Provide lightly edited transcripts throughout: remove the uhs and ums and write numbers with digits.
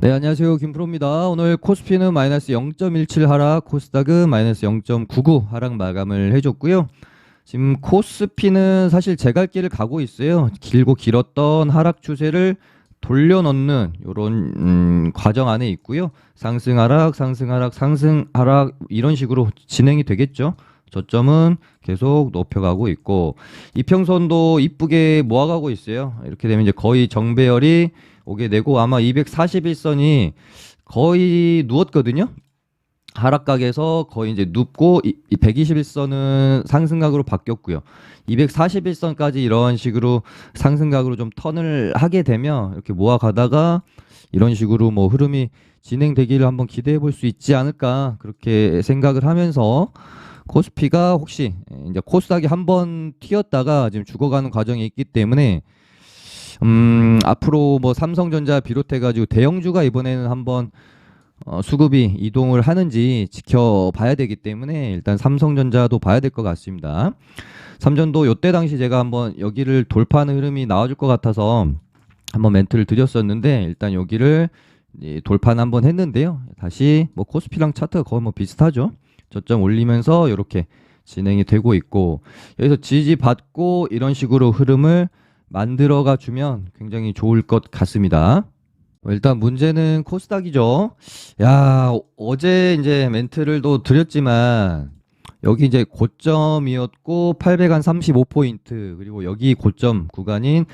네, 안녕하세요. 김프로입니다. 오늘 코스피는 마이너스 0.17 하락, 코스닥은 마이너스 0.99 하락 마감을 해줬고요. 지금 코스피는 사실 제갈 길을 가고 있어요. 길고 길었던 하락 추세를 돌려놓는 이런 과정 안에 있고요. 상승 하락, 상승 하락, 상승 하락 이런 식으로 진행이 되겠죠. 저점은 계속 높여가고 있고 이평선도 이쁘게 모아가고 있어요. 이렇게 되면 이제 거의 정배열이 오게 되고 아마 241선이 거의 누웠거든요. 하락각에서 거의 이제 눕고 이 121선은 상승각으로 바뀌었고요. 241선까지 이런 식으로 상승각으로 좀 턴을 하게 되면 이렇게 모아가다가 이런 식으로 뭐 흐름이 진행되기를 한번 기대해 볼 수 있지 않을까 그렇게 생각을 하면서 코스피가 혹시 이제 코스닥이 한번 튀었다가 지금 죽어가는 과정이 있기 때문에 앞으로 뭐 삼성전자 비롯해가지고 대형주가 이번에는 한번 수급이 이동을 하는지 지켜봐야 되기 때문에 일단 삼성전자도 봐야 될 것 같습니다. 삼전도 요때 당시 제가 한번 여기를 돌파하는 흐름이 나와줄 것 같아서 한번 멘트를 드렸었는데 일단 여기를 돌파는 한번 했는데요. 다시 뭐 코스피랑 차트가 거의 뭐 비슷하죠. 저점 올리면서 이렇게 진행이 되고 있고 여기서 지지받고 이런 식으로 흐름을 만들어가 주면 굉장히 좋을 것 같습니다. 일단 문제는 코스닥이죠. 야, 어제 이제 멘트를 또 드렸지만 여기 이제 고점이었고 835포인트 그리고 여기 고점 구간인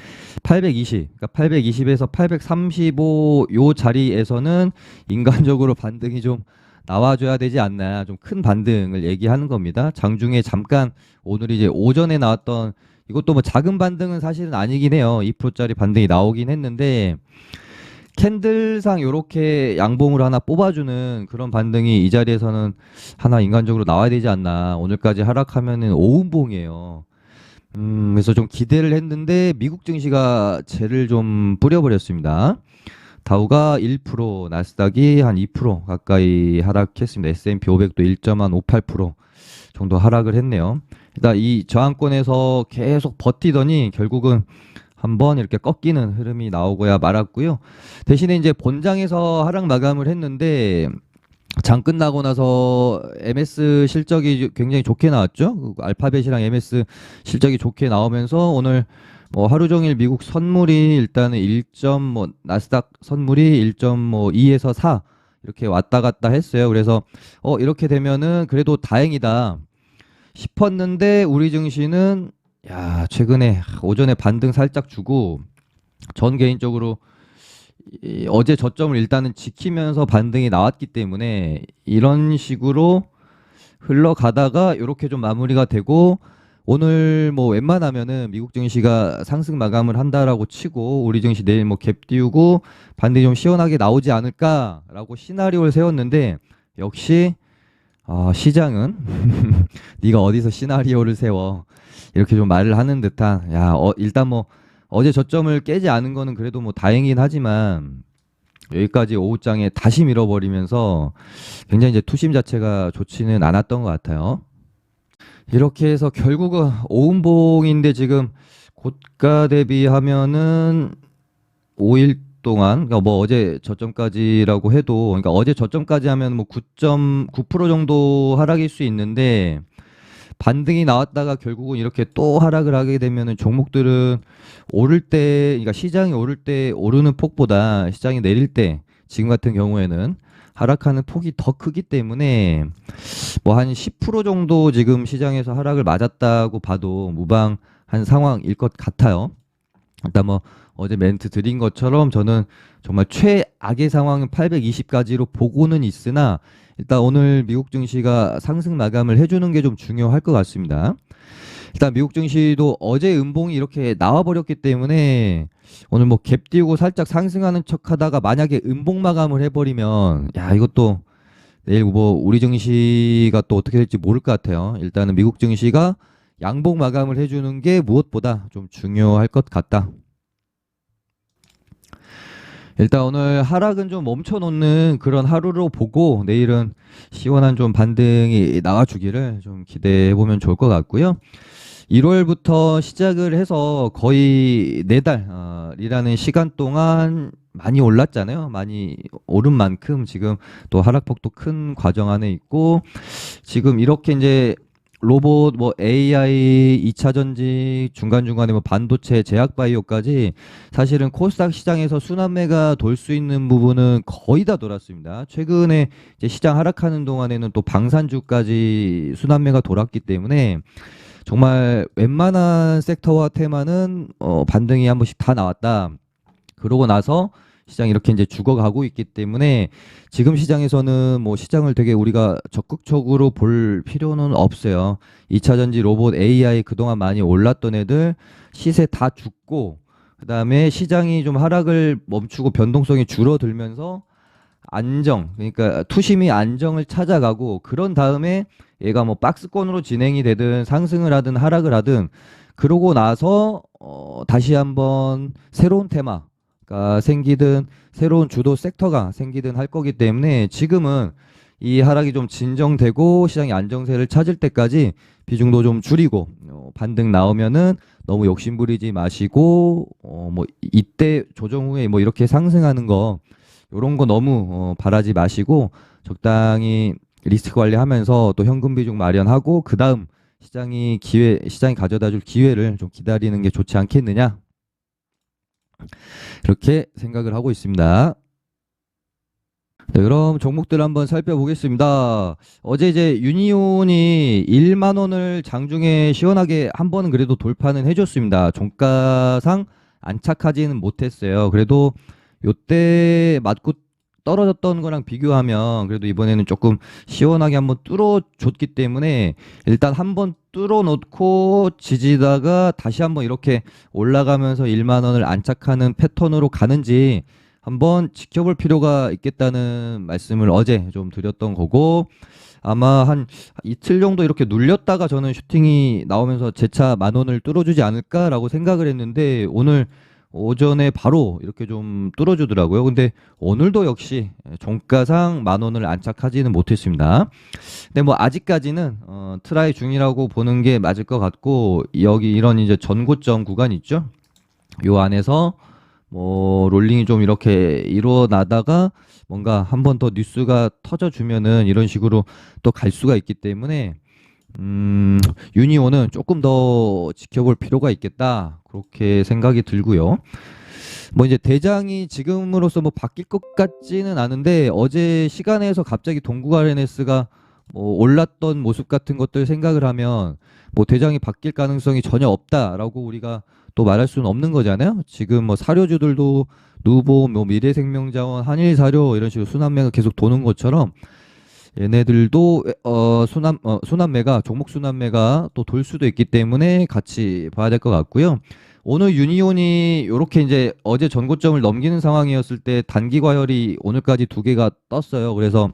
820 그러니까 820에서 835 요 자리에서는 인간적으로 반등이 좀 나와줘야 되지 않나 좀 큰 반등을 얘기하는 겁니다. 장중에 잠깐 오늘 이제 오전에 나왔던 이것도 뭐 작은 반등은 사실은 아니긴 해요. 2%짜리 반등이 나오긴 했는데 캔들상 이렇게 양봉으로 하나 뽑아주는 그런 반등이 이 자리에서는 하나 인간적으로 나와야 되지 않나. 오늘까지 하락하면은 5운봉이에요. 그래서 좀 기대를 했는데 미국 증시가 쟤를 좀 뿌려버렸습니다. 다우가 1%, 나스닥이 한 2% 가까이 하락했습니다. S&P 500도 1.58% 정도 하락을 했네요. 일단 이 저항권에서 계속 버티더니 결국은 한번 이렇게 꺾이는 흐름이 나오고야 말았고요. 대신에 이제 본장에서 하락 마감을 했는데 장 끝나고 나서 MS 실적이 굉장히 좋게 나왔죠. 알파벳이랑 MS 실적이 좋게 나오면서 오늘 뭐 하루 종일 미국 선물이 일단은 1점 뭐 나스닥 선물이 1.2에서 4 이렇게 왔다 갔다 했어요. 그래서 이렇게 되면은 그래도 다행이다 싶었는데 우리 증시는 야 최근에 오전에 반등 살짝 주고 전 개인적으로 어제 저점을 일단은 지키면서 반등이 나왔기 때문에 이런 식으로 흘러가다가 이렇게 좀 마무리가 되고 오늘 뭐 웬만하면은 미국 증시가 상승 마감을 한다라고 치고 우리 증시 내일 뭐 갭 띄우고 반등이 좀 시원하게 나오지 않을까라고 시나리오를 세웠는데 역시 시장은 네가 어디서 시나리오를 세워 이렇게 좀 말을 하는 듯한 일단 뭐 어제 저점을 깨지 않은 거는 그래도 뭐 다행이긴 하지만 여기까지 오후장에 다시 밀어버리면서 굉장히 이제 투심 자체가 좋지는 않았던 것 같아요. 이렇게 해서 결국은 오음봉인데 지금 고가 대비하면은 5일 동안 그러니까 뭐 어제 저점까지라고 해도 그러니까 어제 저점까지 하면 뭐 9.9% 정도 하락일 수 있는데 반등이 나왔다가 결국은 이렇게 또 하락을 하게 되면은 종목들은 오를 때 그러니까 시장이 오를 때 오르는 폭보다 시장이 내릴 때 지금 같은 경우에는 하락하는 폭이 더 크기 때문에 뭐 한 10% 정도 지금 시장에서 하락을 맞았다고 봐도 무방한 상황일 것 같아요. 일단 뭐 어제 멘트 드린 것처럼 저는 정말 최악의 상황은 820까지로 보고는 있으나 일단 오늘 미국 증시가 상승 마감을 해주는 게 좀 중요할 것 같습니다. 일단 미국 증시도 어제 음봉이 이렇게 나와버렸기 때문에 오늘 뭐 갭 띄우고 살짝 상승하는 척 하다가 만약에 음봉 마감을 해버리면 이것도 내일 뭐 우리 증시가 또 어떻게 될지 모를 것 같아요. 일단은 미국 증시가 양봉 마감을 해주는 게 무엇보다 좀 중요할 것 같다. 일단 오늘 하락은 좀 멈춰놓는 그런 하루로 보고 내일은 시원한 좀 반등이 나와주기를 좀 기대해보면 좋을 것 같고요. 1월부터 시작을 해서 거의 4달이라는 시간 동안 많이 올랐잖아요. 많이 오른 만큼 지금 또 하락폭도 큰 과정 안에 있고, 지금 이렇게 이제 로봇, 뭐 AI, 2차 전지, 중간중간에 뭐 반도체, 제약바이오까지 사실은 코스닥 시장에서 순환매가 돌 수 있는 부분은 거의 다 돌았습니다. 최근에 이제 시장 하락하는 동안에는 또 방산주까지 순환매가 돌았기 때문에 정말 웬만한 섹터와 테마는 반등이 한 번씩 다 나왔다. 그러고 나서 시장이 이렇게 이제 죽어가고 있기 때문에 지금 시장에서는 뭐 시장을 되게 우리가 적극적으로 볼 필요는 없어요. 2차 전지, 로봇, AI 그동안 많이 올랐던 애들 시세 다 죽고, 그다음에 시장이 좀 하락을 멈추고 변동성이 줄어들면서 안정, 그러니까 투심이 안정을 찾아가고, 그런 다음에 얘가 뭐 박스권으로 진행이 되든 상승을 하든 하락을 하든 그러고 나서 다시 한번 새로운 테마가 생기든 새로운 주도 섹터가 생기든 할 거기 때문에, 지금은 이 하락이 좀 진정되고 시장이 안정세를 찾을 때까지 비중도 좀 줄이고, 반등 나오면은 너무 욕심 부리지 마시고, 뭐 이때 조정 후에 뭐 이렇게 상승하는 거, 요런 거 너무 바라지 마시고 적당히 리스크 관리하면서 또 현금 비중 마련하고, 그 다음 시장이 가져다 줄 기회를 좀 기다리는 게 좋지 않겠느냐, 이렇게 생각을 하고 있습니다. 네, 그럼 종목들 한번 살펴보겠습니다. 어제 이제 유니온이 1만 원을 장중에 시원하게 한 번은 그래도 돌파는 해줬습니다. 종가상 안착하지는 못했어요. 그래도 요때 맞고 떨어졌던 거랑 비교하면 그래도 이번에는 조금 시원하게 한번 뚫어줬기 때문에, 일단 한번 뚫어놓고 지지다가 다시 한번 이렇게 올라가면서 1만 원을 안착하는 패턴으로 가는지 한번 지켜볼 필요가 있겠다는 말씀을 어제 좀 드렸던 거고, 아마 한 이틀 정도 이렇게 눌렸다가 저는 슈팅이 나오면서 재차 10,000원을 뚫어주지 않을까라고 생각을 했는데, 오늘 오전에 바로 이렇게 좀 뚫어주더라고요. 근데 오늘도 역시 종가상 10,000원을 안착하지는 못했습니다. 근데 뭐 아직까지는 트라이 중이라고 보는 게 맞을 것 같고, 여기 이런 이제 전고점 구간 있죠? 요 안에서 뭐 롤링이 좀 이렇게 일어나다가 뭔가 한 번 더 뉴스가 터져주면은 이런 식으로 또 갈 수가 있기 때문에, 유니온은 조금 더 지켜볼 필요가 있겠다, 그렇게 생각이 들고요. 뭐 이제 대장이 지금으로서 뭐 바뀔 것 같지는 않은데, 어제 시간에서 갑자기 동국 RNS가 뭐 올랐던 모습 같은 것들 생각을 하면 뭐 대장이 바뀔 가능성이 전혀 없다라고 우리가 또 말할 수는 없는 거잖아요. 지금 뭐 사료주들도 누보, 뭐 미래생명자원, 한일사료 이런 식으로 순환매가 계속 도는 것처럼 얘네들도 순환매가, 종목 순환매가 또 돌 수도 있기 때문에 같이 봐야 될 것 같고요. 오늘 유니온이 이렇게 이제 어제 전고점을 넘기는 상황이었을 때 단기 과열이 오늘까지 2개가 떴어요. 그래서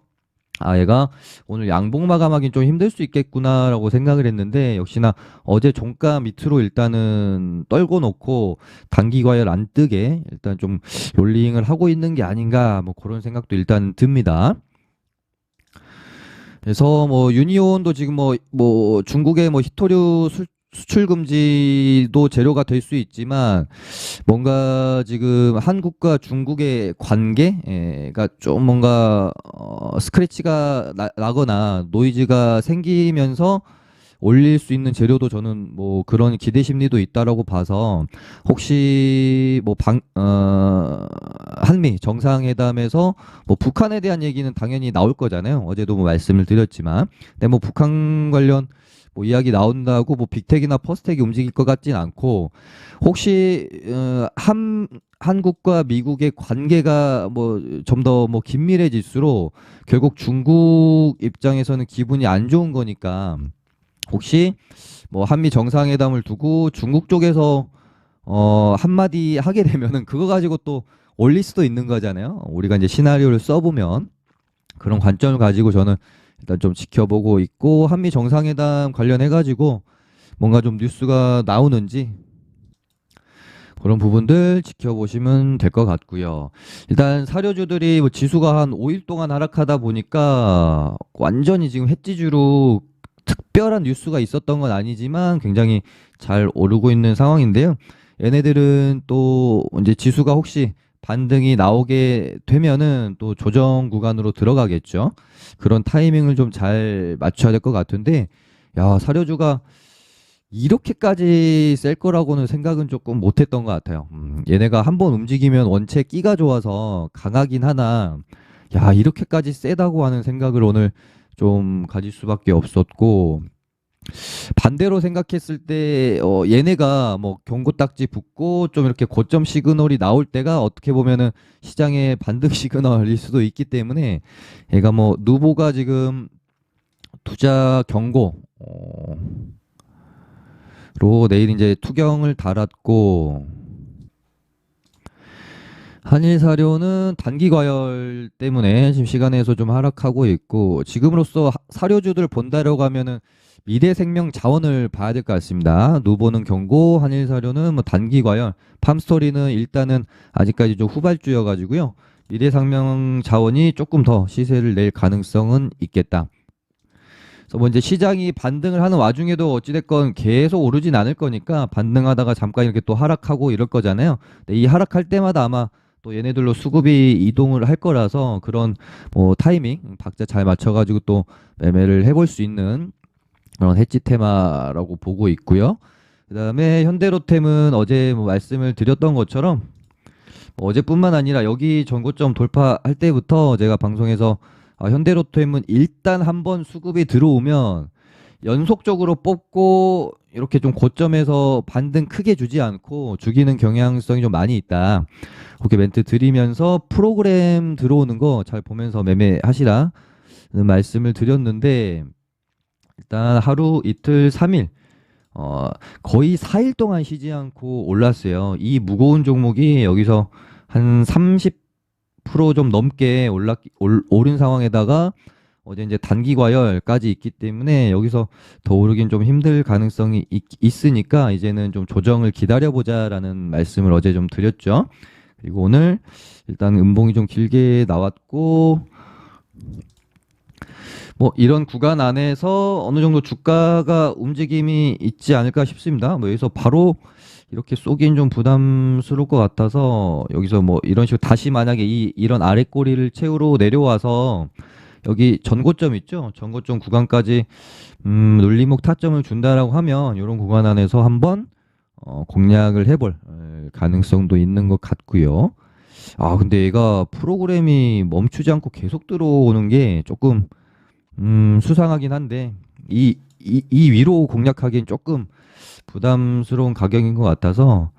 얘가 오늘 양봉 마감하기 좀 힘들 수 있겠구나라고 생각을 했는데, 역시나 어제 종가 밑으로 일단은 떨궈 놓고 단기 과열 안 뜨게 일단 좀 롤링을 하고 있는 게 아닌가, 뭐 그런 생각도 일단 듭니다. 그래서 뭐 유니온도 지금 뭐 중국의 뭐 히토류 수출 금지도 재료가 될 수 있지만, 뭔가 지금 한국과 중국의 관계가 좀 뭔가 스크래치가 나거나 노이즈가 생기면서 올릴 수 있는 재료도 저는 뭐 그런 기대 심리도 있다라고 봐서, 혹시 뭐 한미 정상회담에서 뭐 북한에 대한 얘기는 당연히 나올 거잖아요. 어제도 뭐 말씀을 드렸지만, 근데 뭐 북한 관련 뭐 이야기 나온다고 뭐 빅텍이나 퍼스텍이 움직일 것 같진 않고, 혹시 한국과 미국의 관계가 뭐 좀 더 뭐 긴밀해질수록 결국 중국 입장에서는 기분이 안 좋은 거니까, 혹시 뭐 한미 정상회담을 두고 중국 쪽에서 한마디 하게 되면은 그거 가지고 또 올릴 수도 있는 거잖아요. 우리가 이제 시나리오를 써보면 그런 관점을 가지고 저는 일단 좀 지켜보고 있고, 한미 정상회담 관련해 가지고 뭔가 좀 뉴스가 나오는지 그런 부분들 지켜보시면 될 것 같고요. 일단 사료주들이 뭐 지수가 한 5일 동안 하락하다 보니까 완전히 지금 해지주로 특별한 뉴스가 있었던 건 아니지만 굉장히 잘 오르고 있는 상황인데요. 얘네들은 또 이제 지수가 혹시 반등이 나오게 되면은 또 조정 구간으로 들어가겠죠. 그런 타이밍을 좀 잘 맞춰야 될 것 같은데, 야, 사료주가 이렇게까지 셀 거라고는 생각은 조금 못했던 것 같아요. 얘네가 한번 움직이면 원체 끼가 좋아서 강하긴 하나, 야, 이렇게까지 세다고 하는 생각을 오늘 좀 가질 수밖에 없었고, 반대로 생각했을 때 얘네가 뭐 경고딱지 붙고 좀 이렇게 고점 시그널이 나올 때가 어떻게 보면은 시장의 반등 시그널일 수도 있기 때문에, 얘가 뭐 누보가 지금 투자 경고 로 내일 이제 투경을 달았고, 한일사료는 단기 과열 때문에 지금 시간에서 좀 하락하고 있고, 지금으로서 사료주들 본다라고 하면은 미래생명 자원을 봐야 될 것 같습니다. 누보는 경고, 한일사료는 뭐 단기 과열, 팜스토리는 일단은 아직까지 좀 후발주여가지고요. 미래생명 자원이 조금 더 시세를 낼 가능성은 있겠다. 그래서 뭐 이제 시장이 반등을 하는 와중에도 어찌됐건 계속 오르진 않을 거니까 반등하다가 잠깐 이렇게 또 하락하고 이럴 거잖아요. 근데 이 하락할 때마다 아마 또 얘네들로 수급이 이동을 할 거라서 그런 뭐 타이밍 박자 잘 맞춰가지고 또 매매를 해볼 수 있는 그런 해지 테마라고 보고 있고요. 그다음에 현대로템은 어제 뭐 말씀을 드렸던 것처럼 뭐 어제뿐만 아니라 여기 전고점 돌파할 때부터 제가 방송에서 현대로템은 일단 한번 수급이 들어오면 연속적으로 뽑고 이렇게 좀 고점에서 반등 크게 주지 않고 죽이는 경향성이 좀 많이 있다. 그렇게 멘트 드리면서 프로그램 들어오는 거 잘 보면서 매매하시라는 말씀을 드렸는데, 일단 하루 이틀 3일 거의 4일 동안 쉬지 않고 올랐어요. 이 무거운 종목이 여기서 한 30% 좀 넘게 오른 상황에다가 어제 이제 단기 과열까지 있기 때문에 여기서 더 오르긴 좀 힘들 가능성이 있으니까 이제는 좀 조정을 기다려보자라는 말씀을 어제 좀 드렸죠. 그리고 오늘 일단 음봉이 좀 길게 나왔고, 뭐 이런 구간 안에서 어느 정도 주가가 움직임이 있지 않을까 싶습니다. 뭐 여기서 바로 이렇게 쏘기엔 좀 부담스러울 것 같아서 여기서 뭐 이런 식으로 다시 만약에 이런 아래 꼬리를 채우러 내려와서 여기 전고점 있죠? 전고점 구간까지 눌림목 타점을 준다라고 하면 이런 구간 안에서 한번 공략을 해볼 가능성도 있는 것 같고요. 아, 근데 얘가 프로그램이 멈추지 않고 계속 들어오는 게 조금 수상하긴 한데 이 위로 공략하기엔 조금 부담스러운 가격인 것 같아서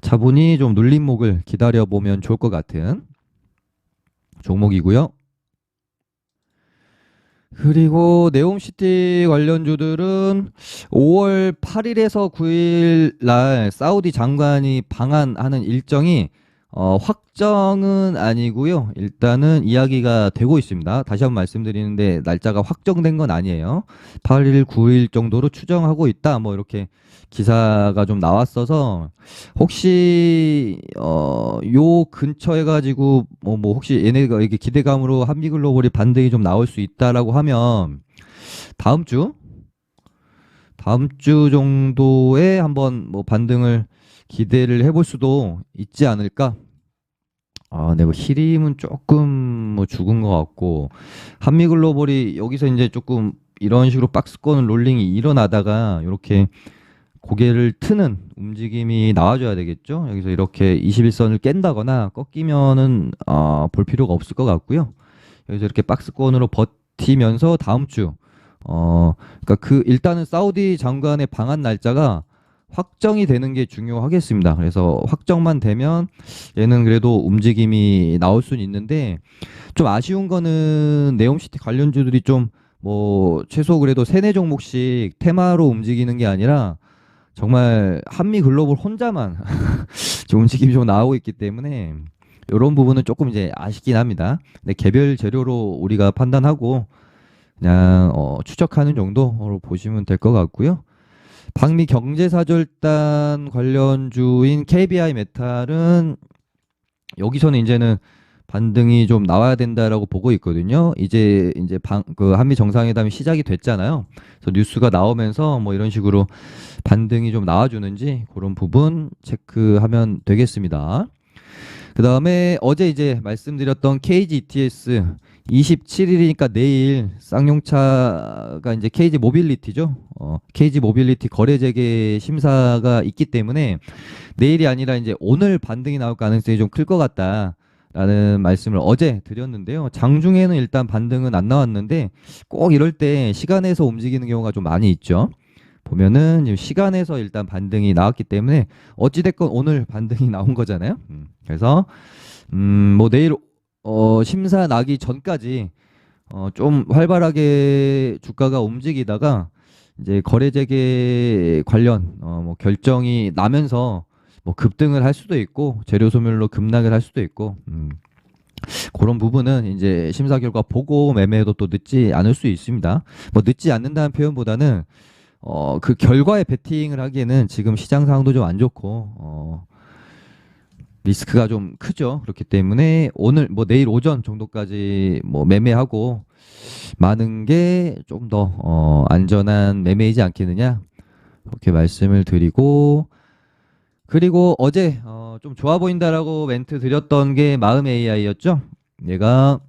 차분히 좀 눌림목을 기다려보면 좋을 것 같은 종목이고요. 그리고 네옴시티 관련주들은 5월 8일에서 9일 날 사우디 장관이 방한하는 일정이 확정은 아니고요. 일단은 이야기가 되고 있습니다. 다시 한번 말씀드리는데 날짜가 확정된 건 아니에요. 8일, 9일 정도로 추정하고 있다. 뭐 이렇게 기사가 좀 나왔어서 혹시 요 근처에 가지고 뭐 혹시 얘네가 이게 기대감으로 한미글로벌이 반등이 좀 나올 수 있다라고 하면 다음 주 정도에 한번 뭐 반등을 기대를 해볼 수도 있지 않을까. 아, 네, 뭐 히림은 조금 뭐 죽은 것 같고, 한미글로벌이 여기서 이제 조금 이런 식으로 박스권 롤링이 일어나다가 이렇게 고개를 트는 움직임이 나와줘야 되겠죠. 여기서 이렇게 21선을 깬다거나 꺾이면은 볼 필요가 없을 것 같고요. 여기서 이렇게 박스권으로 버티면서 다음 주 그러니까 그 일단은 사우디 장관의 방한 날짜가 확정이 되는 게 중요하겠습니다. 그래서 확정만 되면 얘는 그래도 움직임이 나올 수는 있는데, 좀 아쉬운 거는 네옴시티 관련주들이 좀 뭐 최소 그래도 세네 종목씩 테마로 움직이는 게 아니라 정말 한미 글로벌 혼자만 좀 움직임이 좀 나오고 있기 때문에 이런 부분은 조금 이제 아쉽긴 합니다. 근데 개별 재료로 우리가 판단하고 그냥 추적하는 정도로 보시면 될 것 같고요. 방미 경제사절단 관련주인 KBI 메탈은 여기서는 이제는 반등이 좀 나와야 된다라고 보고 있거든요. 이제 그 한미 정상회담이 시작이 됐잖아요. 그래서 뉴스가 나오면서 뭐 이런 식으로 반등이 좀 나와주는지 그런 부분 체크하면 되겠습니다. 그 다음에 어제 이제 말씀드렸던 KG ETS 27일이니까 내일 쌍용차가 이제 KG 모빌리티죠. KG 모빌리티 거래 재개 심사가 있기 때문에 내일이 아니라 이제 오늘 반등이 나올 가능성이 좀 클 것 같다라는 말씀을 어제 드렸는데요. 장중에는 일단 반등은 안 나왔는데 꼭 이럴 때 시간에서 움직이는 경우가 좀 많이 있죠. 보면은 지금 시간에서 일단 반등이 나왔기 때문에 어찌됐건 오늘 반등이 나온 거잖아요. 그래서 뭐 내일 심사 나기 전까지 좀 활발하게 주가가 움직이다가 이제 거래 재개 관련 뭐 결정이 나면서 뭐 급등을 할 수도 있고 재료 소멸로 급락을 할 수도 있고 그런 부분은 이제 심사 결과 보고 매매해도 또 늦지 않을 수 있습니다. 뭐 늦지 않는다는 표현보다는 그 결과에 베팅을 하기에는 지금 시장 상황도 좀 안 좋고 리스크가 좀 크죠. 그렇기 때문에 오늘 뭐 내일 오전 정도까지 뭐 매매하고 많은 게 좀 더 안전한 매매이지 않겠느냐 그렇게 말씀을 드리고 그리고 어제 좀 좋아 보인다라고 멘트 드렸던 게 마음 AI였죠. 얘가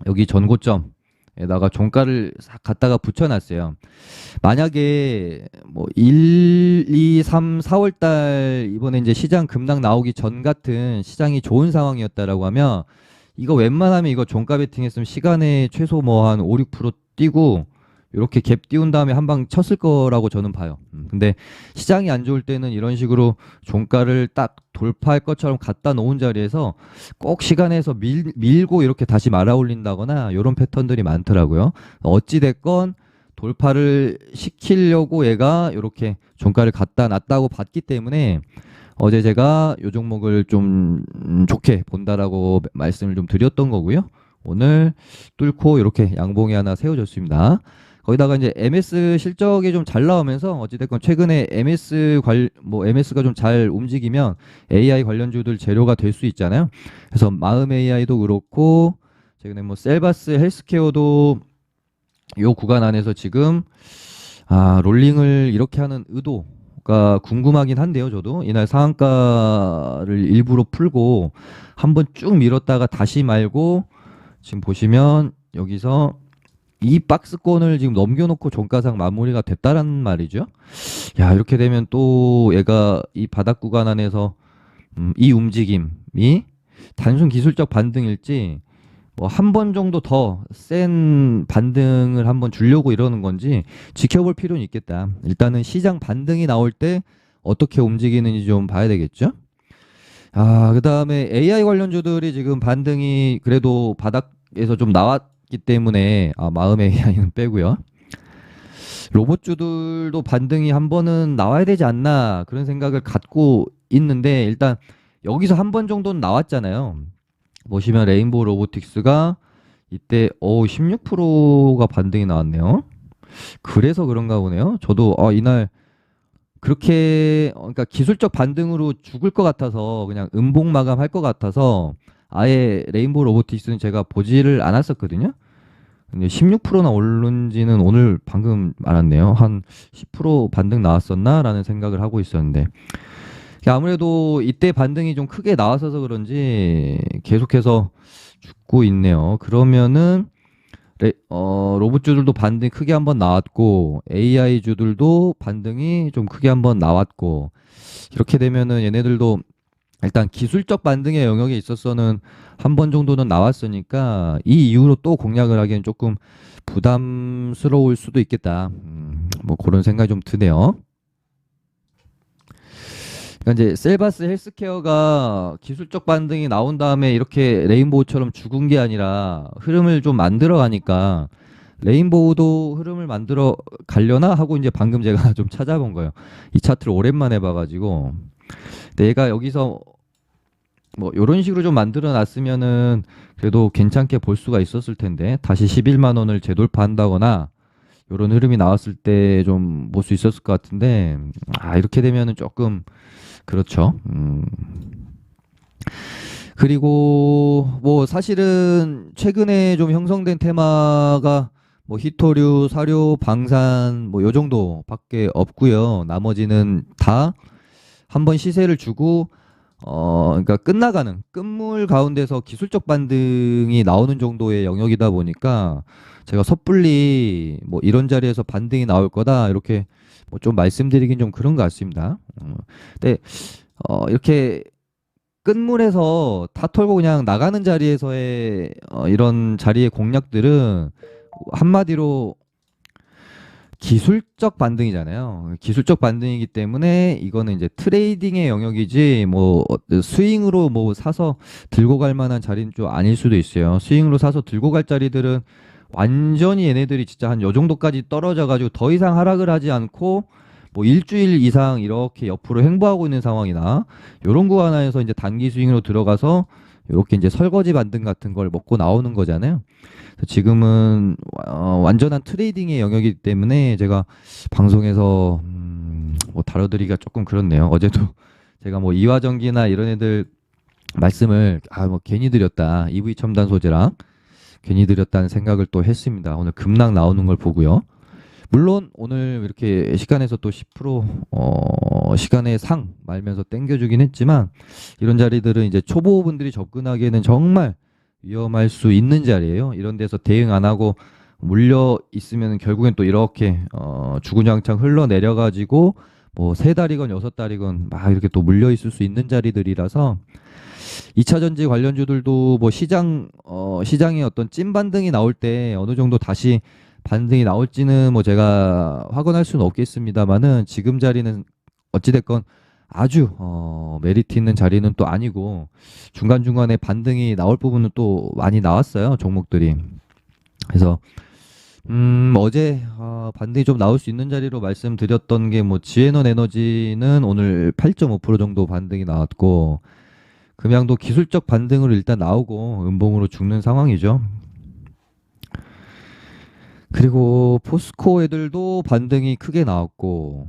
여기 전고점에다가 종가를 싹 갖다가 붙여놨어요. 만약에 뭐 1, 2, 3, 4월 달 이번에 이제 시장 급락 나오기 전 같은 시장이 좋은 상황이었다라고 하면 이거 웬만하면 이거 종가 베팅했으면 시간에 최소 뭐 한 5, 6% 뛰고 이렇게 갭 띄운 다음에 한 방 쳤을 거라고 저는 봐요. 근데 시장이 안 좋을 때는 이런 식으로 종가를 딱 돌파할 것처럼 갖다 놓은 자리에서 꼭 시간에서 밀고 이렇게 다시 말아 올린다거나 이런 패턴들이 많더라고요. 어찌 됐건 돌파를 시키려고 얘가 이렇게 종가를 갖다 놨다고 봤기 때문에 어제 제가 이 종목을 좀 좋게 본다라고 말씀을 좀 드렸던 거고요. 오늘 뚫고 이렇게 양봉이 하나 세워졌습니다. 거기다가 이제 MS 실적이 좀 잘 나오면서 어찌됐건 최근에 MS가 좀 잘 움직이면 AI 관련주들 재료가 될 수 있잖아요. 그래서 마음 AI도 그렇고 최근에 뭐 셀바스 헬스케어도 요 구간 안에서 지금 롤링을 이렇게 하는 의도가 궁금하긴 한데요. 저도 이날 상한가를 일부러 풀고 한번 쭉 밀었다가 다시 말고 지금 보시면 여기서 이 박스권을 지금 넘겨놓고 종가상 마무리가 됐다란 말이죠. 야, 이렇게 되면 또 얘가 이 바닥 구간 안에서 이 움직임이 단순 기술적 반등일지 뭐 한 번 정도 더 센 반등을 한번 주려고 이러는 건지 지켜볼 필요는 있겠다. 일단은 시장 반등이 나올 때 어떻게 움직이는지 좀 봐야 되겠죠. 그다음에 AI 관련주들이 지금 반등이 그래도 바닥에서 좀 나왔기 때문에 마음 AI는 빼고요. 로봇주들도 반등이 한 번은 나와야 되지 않나 그런 생각을 갖고 있는데 일단 여기서 한 번 정도는 나왔잖아요. 보시면 레인보우 로보틱스가 이때 16%가 반등이 나왔네요. 그래서 그런가 보네요. 저도 이날 그렇게 그러니까 기술적 반등으로 죽을 것 같아서 그냥 음봉 마감할 것 같아서 아예 레인보우 로보틱스는 제가 보지를 않았었거든요. 근데 16%나 오른지는 오늘 방금 알았네요. 한 10% 반등 나왔었나라는 생각을 하고 있었는데 아무래도 이때 반등이 좀 크게 나왔어서 그런지 계속해서 죽고 있네요. 그러면은 로봇주들도 반등이 크게 한번 나왔고 AI주들도 반등이 좀 크게 한번 나왔고 이렇게 되면은 얘네들도 일단 기술적 반등의 영역에 있어서는 한 번 정도는 나왔으니까 이 이후로 또 공략을 하기엔 조금 부담스러울 수도 있겠다. 뭐 그런 생각이 좀 드네요. 그러니까 이제 셀바스 헬스케어가 기술적 반등이 나온 다음에 이렇게 레인보우처럼 죽은 게 아니라 흐름을 좀 만들어 가니까 레인보우도 흐름을 만들어 가려나 하고 이제 방금 제가 좀 찾아본 거예요. 이 차트를 오랜만에 봐가지고 내가 여기서 뭐 이런 식으로 좀 만들어 놨으면은 그래도 괜찮게 볼 수가 있었을 텐데 다시 11만 원을 재돌파한다거나 이런 흐름이 나왔을 때 좀 볼 수 있었을 것 같은데 이렇게 되면은 조금 그렇죠. 그리고 뭐 사실은 최근에 좀 형성된 테마가 뭐 히토류, 사료, 방산 뭐 요 정도밖에 없고요. 나머지는 다 한번 시세를 주고 그러니까 끝나가는 끝물 가운데서 기술적 반등이 나오는 정도의 영역이다 보니까 제가 섣불리 뭐 이런 자리에서 반등이 나올 거다 이렇게 뭐 좀 말씀드리긴 좀 그런 것 같습니다. 근데 이렇게 끝물에서 다 털고 그냥 나가는 자리에서의 이런 자리의 공략들은 한마디로 기술적 반등이잖아요. 기술적 반등이기 때문에 이거는 이제 트레이딩의 영역이지 뭐 스윙으로 뭐 사서 들고 갈 만한 자리는 좀 아닐 수도 있어요. 스윙으로 사서 들고 갈 자리들은 완전히 얘네들이 진짜 한 요 정도까지 떨어져 가지고 더 이상 하락을 하지 않고 뭐 일주일 이상 이렇게 옆으로 횡보하고 있는 상황이나 요런 구간에서 이제 단기 스윙으로 들어가서 이렇게 이제 설거지 반등 같은 걸 먹고 나오는 거잖아요. 그래서 지금은 완전한 트레이딩의 영역이기 때문에 제가 방송에서 뭐 다뤄드리기가 조금 그렇네요. 어제도 제가 뭐 이화전기나 이런 애들 말씀을 뭐 괜히 드렸다. EV 첨단 소재랑 괜히 드렸다는 생각을 또 했습니다. 오늘 급락 나오는 걸 보고요. 물론 오늘 이렇게 시간에서 또 10% 시간의 상 말면서 땡겨주긴 했지만 이런 자리들은 이제 초보분들이 접근하기에는 정말 위험할 수 있는 자리예요. 이런 데서 대응 안 하고 물려 있으면 결국엔 또 이렇게 주구장창 흘러내려 가지고 뭐 세 달이건 여섯 달이건 막 이렇게 또 물려 있을 수 있는 자리들이라서 2차 전지 관련주들도 뭐 시장의 어떤 찐 반등이 나올 때 어느 정도 다시 반등이 나올지는 뭐 제가 확언할 수는 없겠습니다만은 지금 자리는 어찌됐건 아주 메리트 있는 자리는 또 아니고 중간중간에 반등이 나올 부분은 또 많이 나왔어요. 종목들이. 그래서 어제 반등이 좀 나올 수 있는 자리로 말씀드렸던 게 뭐 지에넌 에너지는 오늘 8.5% 정도 반등이 나왔고 금양도 기술적 반등으로 일단 나오고 음봉으로 죽는 상황이죠. 그리고 포스코 애들도 반등이 크게 나왔고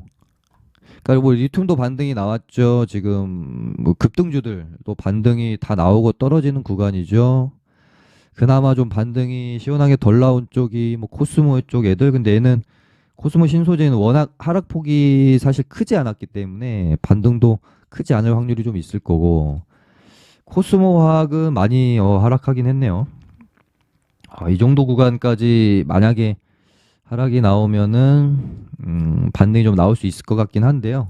그리고 뭐 리튬도 반등이 나왔죠. 지금 뭐 급등주들도 반등이 다 나오고 떨어지는 구간이죠. 그나마 좀 반등이 시원하게 덜 나온 쪽이 뭐 코스모 쪽 애들. 근데 얘는 코스모 신소재는 워낙 하락폭이 사실 크지 않았기 때문에 반등도 크지 않을 확률이 좀 있을 거고 코스모 화학은 많이 하락하긴 했네요. 이 정도 구간까지 만약에 하락이 나오면은 반등이 좀 나올 수 있을 것 같긴 한데요.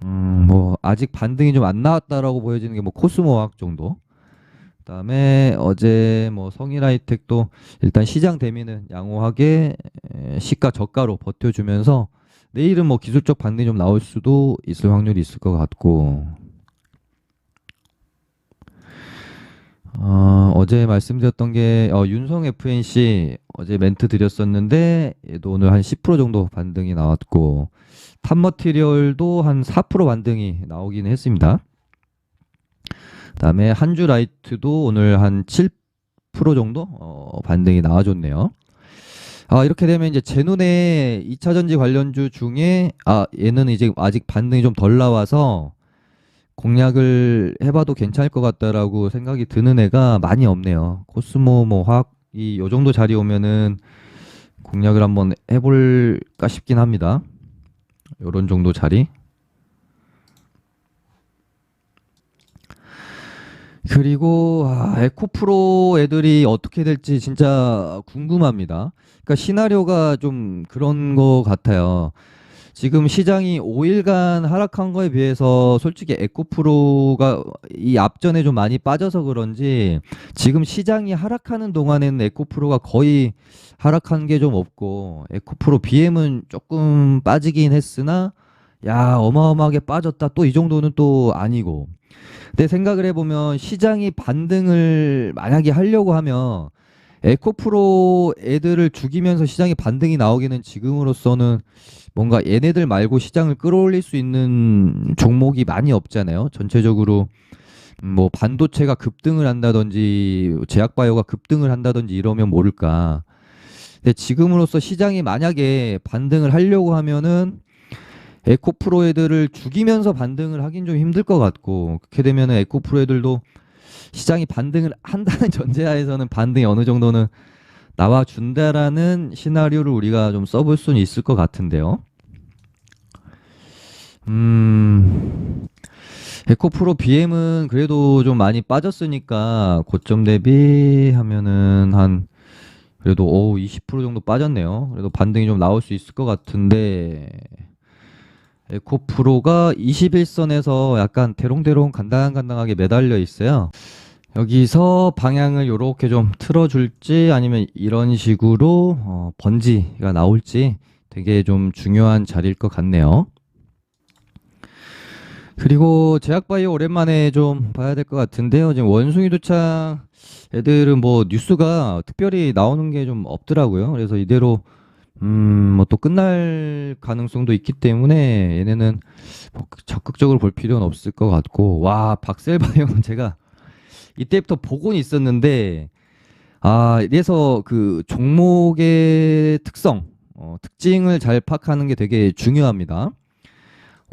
뭐 아직 반등이 좀 안 나왔다라고 보여지는 게 뭐 코스모 화학 정도. 그다음에 어제 뭐 성일하이텍도 일단 시장 대미는 양호하게 시가 저가로 버텨주면서 내일은 뭐 기술적 반등이 좀 나올 수도 있을 확률이 있을 것 같고 어제 말씀드렸던 게 윤성 FNC 어제 멘트 드렸었는데 얘도 오늘 한 10% 정도 반등이 나왔고 탑머티리얼도 한 4% 반등이 나오긴 했습니다. 그다음에 한주라이트도 오늘 한 7% 정도 반등이 나와줬네요. 이렇게 되면 이제 제 눈에 2차 전지 관련주 중에 얘는 이제 아직 반등이 좀 덜 나와서 공략을 해봐도 괜찮을 것 같다라고 생각이 드는 애가 많이 없네요. 코스모 뭐 화학이 요 정도 자리 오면은 공략을 한번 해볼까 싶긴 합니다. 요런 정도 자리. 그리고 에코프로 애들이 어떻게 될지 진짜 궁금합니다. 그러니까 시나리오가 좀 그런 거 같아요. 지금 시장이 5일간 하락한 거에 비해서 솔직히 에코프로가 이 앞전에 좀 많이 빠져서 그런지 지금 시장이 하락하는 동안에는 에코프로가 거의 하락한 게 좀 없고 에코프로 BM은 조금 빠지긴 했으나 야 어마어마하게 빠졌다 또 이 정도는 또 아니고 근데 생각을 해보면 시장이 반등을 만약에 하려고 하면 에코프로 애들을 죽이면서 시장이 반등이 나오기는 지금으로서는 뭔가 얘네들 말고 시장을 끌어올릴 수 있는 종목이 많이 없잖아요. 전체적으로 뭐 반도체가 급등을 한다든지 제약바이오가 급등을 한다든지 이러면 모를까. 근데 지금으로서 시장이 만약에 반등을 하려고 하면은 에코프로 애들을 죽이면서 반등을 하긴 좀 힘들 것 같고 그렇게 되면은 에코프로 애들도 시장이 반등을 한다는 전제하에서는 반등이 어느 정도는 나와준다라는 시나리오를 우리가 좀 써볼 수는 있을 것 같은데요. 에코프로 BM은 그래도 좀 많이 빠졌으니까 고점 대비 하면은 한 그래도 20% 정도 빠졌네요. 그래도 반등이 좀 나올 수 있을 것 같은데 에코프로가 21선에서 약간 대롱대롱 간당간당하게 매달려 있어요. 여기서 방향을 요렇게 좀 틀어줄지 아니면 이런 식으로 번지가 나올지 되게 좀 중요한 자리일 것 같네요. 그리고 제약바이오 오랜만에 좀 봐야 될 것 같은데요. 지금 원숭이 도창 애들은 뭐 뉴스가 특별히 나오는 게 좀 없더라고요. 그래서 이대로 뭐 또 끝날 가능성도 있기 때문에 얘네는 뭐 적극적으로 볼 필요는 없을 것 같고, 와 박셀바이오는 제가 이때부터 보고는 있었는데 이래서 그 종목의 특성, 특징을 잘 파악하는 게 되게 중요합니다.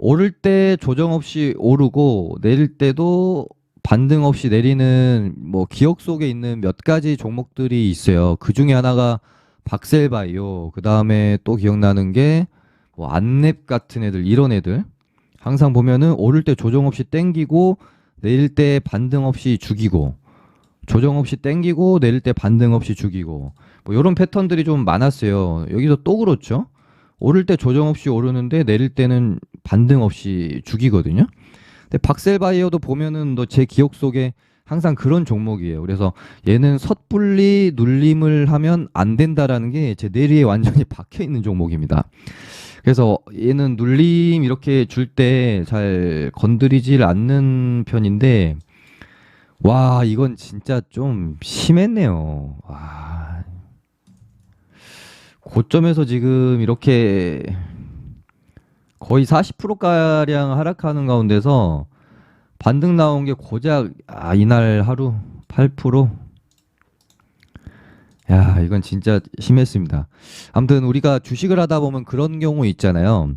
오를 때 조정 없이 오르고 내릴 때도 반등 없이 내리는 뭐 기억 속에 있는 몇 가지 종목들이 있어요. 그 중에 하나가 박셀바이오, 그 다음에 또 기억나는 게 뭐 안랩 같은 애들, 이런 애들 항상 보면은 오를 때 조정 없이 땡기고 내릴 때 반등 없이 죽이고, 조정 없이 땡기고 내릴 때 반등 없이 죽이고, 뭐 이런 패턴들이 좀 많았어요. 여기서 또 그렇죠. 오를 때 조정 없이 오르는데 내릴 때는 반등 없이 죽이거든요. 근데 박셀바이오도 보면은 너 제 기억 속에 항상 그런 종목이에요. 그래서 얘는 섣불리 눌림을 하면 안 된다라는 게 제 뇌리에 완전히 박혀 있는 종목입니다. 그래서 얘는 눌림 이렇게 줄 때 잘 건드리질 않는 편인데, 와 이건 진짜 좀 심했네요. 와, 고점에서 지금 이렇게 거의 40%가량 하락하는 가운데서 반등 나온 게 고작 이날 하루 8%. 야, 이건 진짜 심했습니다. 아무튼 우리가 주식을 하다 보면 그런 경우 있잖아요.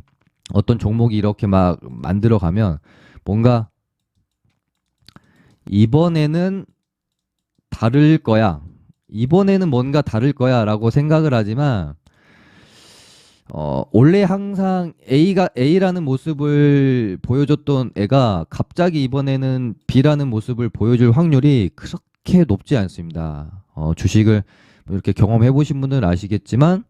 어떤 종목이 이렇게 막 만들어 가면 뭔가 이번에는 다를 거야. 이번에는 뭔가 다를 거야 라고 생각을 하지만 원래 항상 A라는 모습을 보여줬던 애가 갑자기 이번에는 B라는 모습을 보여줄 확률이 그렇게 높지 않습니다. 주식을 이렇게 경험해 보신 분들은 아시겠지만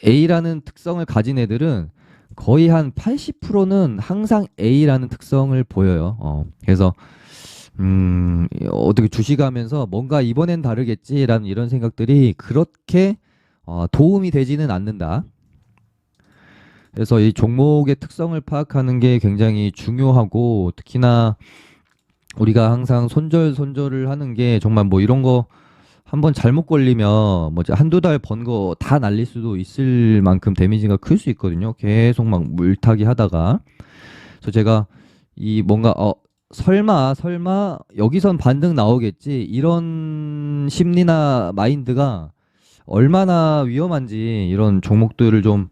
A라는 특성을 가진 애들은 거의 한 80%는 항상 A라는 특성을 보여요. 그래서 어떻게 주식하면서 뭔가 이번엔 다르겠지라는 이런 생각들이 그렇게 도움이 되지는 않는다. 그래서 이 종목의 특성을 파악하는 게 굉장히 중요하고, 특히나 우리가 항상 손절을 하는 게 정말 뭐 이런 거 한번 잘못 걸리면 뭐 한두 달 번 거 다 날릴 수도 있을 만큼 데미지가 클 수 있거든요. 계속 막 물타기 하다가. 그래서 제가 이 뭔가 설마 여기선 반등 나오겠지 이런 심리나 마인드가 얼마나 위험한지 이런 종목들을 좀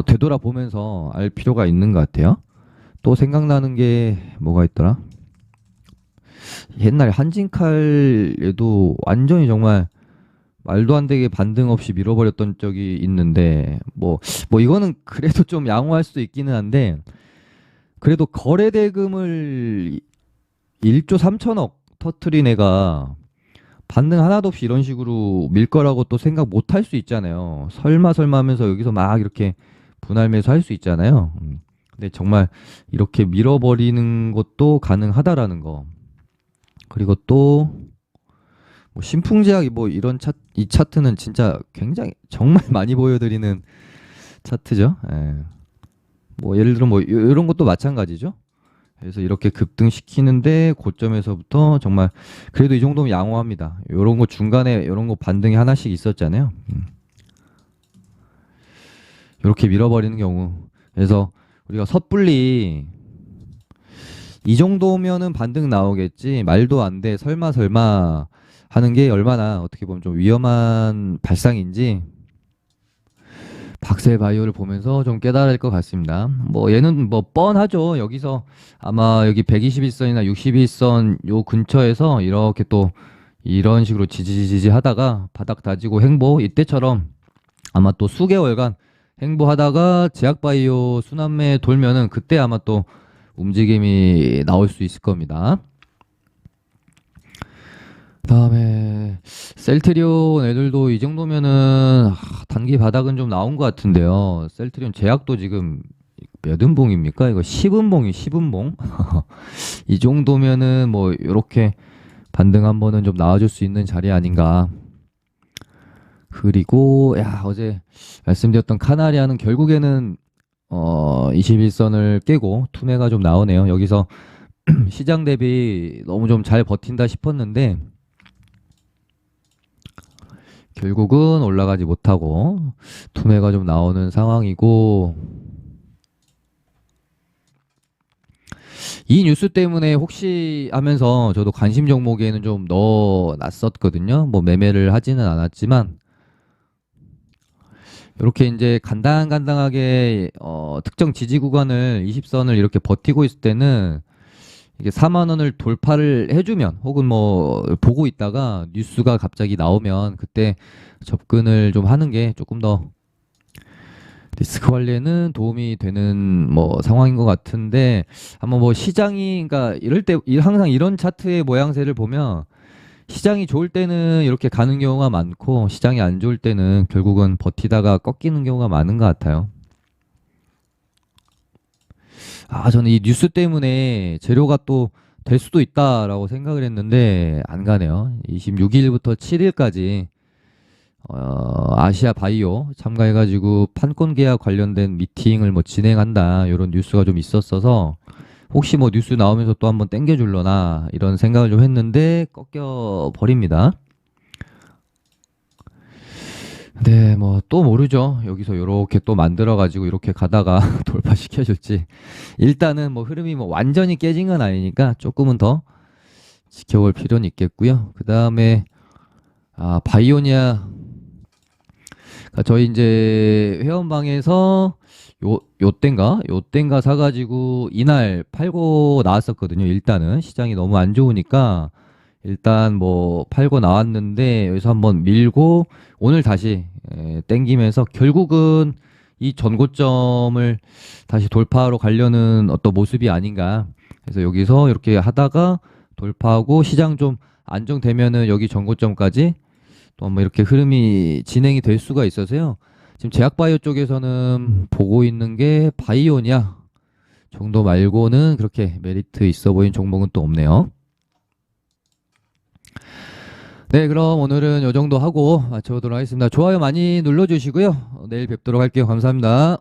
되돌아보면서 알 필요가 있는 것 같아요. 또 생각나는 게 뭐가 있더라? 옛날 한진칼에도 완전히 정말 말도 안 되게 반등 없이 밀어버렸던 적이 있는데, 뭐 이거는 그래도 좀 양호할 수도 있기는 한데, 그래도 거래 대금을 1조 3천억 터트린 애가 반등 하나도 없이 이런 식으로 밀 거라고 또 생각 못 할 수 있잖아요. 설마 하면서 여기서 막 이렇게 분할 매수할 수 있잖아요. 근데 정말 이렇게 밀어버리는 것도 가능하다라는 거. 그리고 또 뭐 신풍제약 뭐 이런 이 차트는 진짜 굉장히 정말 많이 보여드리는 차트죠. 예. 뭐 예를 들어 뭐 이런 것도 마찬가지죠. 그래서 이렇게 급등시키는데 고점에서부터 정말 그래도 이 정도면 양호합니다. 이런 거 중간에 이런 거 반등이 하나씩 있었잖아요. 이렇게 밀어버리는 경우. 그래서 우리가 섣불리 이 정도면은 반등 나오겠지, 말도 안 돼, 설마 하는 게 얼마나 어떻게 보면 좀 위험한 발상인지 박셀 바이오를 보면서 좀 깨달을 것 같습니다. 뭐 얘는 뭐 뻔하죠. 여기서 아마 여기 121선이나 61선 요 근처에서 이렇게 또 이런 식으로 지지지지 하다가 바닥 다지고 횡보 이때처럼 아마 또 수개월간 횡보하다가 제약바이오 순환매 돌면은 그때 아마 또 움직임이 나올 수 있을 겁니다. 그다음에 셀트리온 애들도 이 정도면은 단기 바닥은 좀 나온 것 같은데요. 셀트리온 제약도 지금 몇 음봉입니까? 이거 10음봉이 10음봉. 이 정도면은 뭐 이렇게 반등 한 번은 좀 나와줄 수 있는 자리 아닌가. 그리고 야 어제 말씀드렸던 카나리아는 결국에는 21선을 깨고 투매가 좀 나오네요. 여기서 시장 대비 너무 좀 잘 버틴다 싶었는데 결국은 올라가지 못하고 투매가 좀 나오는 상황이고 이 뉴스 때문에 혹시 하면서 저도 관심 종목에는 좀 넣어놨었거든요. 뭐 매매를 하지는 않았지만 이렇게 이제 간당간당하게 특정 지지 구간을 20선을 이렇게 버티고 있을 때는 이게 4만 원을 돌파를 해주면 혹은 뭐 보고 있다가 뉴스가 갑자기 나오면 그때 접근을 좀 하는 게 조금 더 리스크 관리에는 도움이 되는 뭐 상황인 것 같은데 한번 뭐 시장이 그러니까 이럴 때 항상 이런 차트의 모양새를 보면 시장이 좋을 때는 이렇게 가는 경우가 많고 시장이 안 좋을 때는 결국은 버티다가 꺾이는 경우가 많은 것 같아요. 저는 이 뉴스 때문에 재료가 또 될 수도 있다라고 생각을 했는데 안 가네요. 26일부터 7일까지 아시아 바이오 참가해가지고 판권 계약 관련된 미팅을 뭐 진행한다 이런 뉴스가 좀 있었어서 혹시 뭐 뉴스 나오면서 또 한번 땡겨줄려나 이런 생각을 좀 했는데 꺾여 버립니다. 네, 뭐 또 모르죠. 여기서 이렇게 또 만들어가지고 이렇게 가다가 돌파시켜줄지. 일단은 뭐 흐름이 뭐 완전히 깨진 건 아니니까 조금은 더 지켜볼 필요는 있겠고요. 그 다음에 바이오니아 저희 이제 회원방에서 요땐가 사가지고 이날 팔고 나왔었거든요. 일단은 시장이 너무 안 좋으니까 일단 뭐 팔고 나왔는데 여기서 한번 밀고 오늘 다시 땡기면서 결국은 이 전고점을 다시 돌파하러 가려는 어떤 모습이 아닌가. 그래서 여기서 이렇게 하다가 돌파하고 시장 좀 안정되면은 여기 전고점까지 또 한번 이렇게 흐름이 진행이 될 수가 있어서요. 지금 제약바이오 쪽에서는 보고 있는 게 바이오냐 정도 말고는 그렇게 메리트 있어 보이는 종목은 또 없네요. 네, 그럼 오늘은 이 정도 하고 마쳐보도록 하겠습니다. 좋아요 많이 눌러주시고요. 내일 뵙도록 할게요. 감사합니다.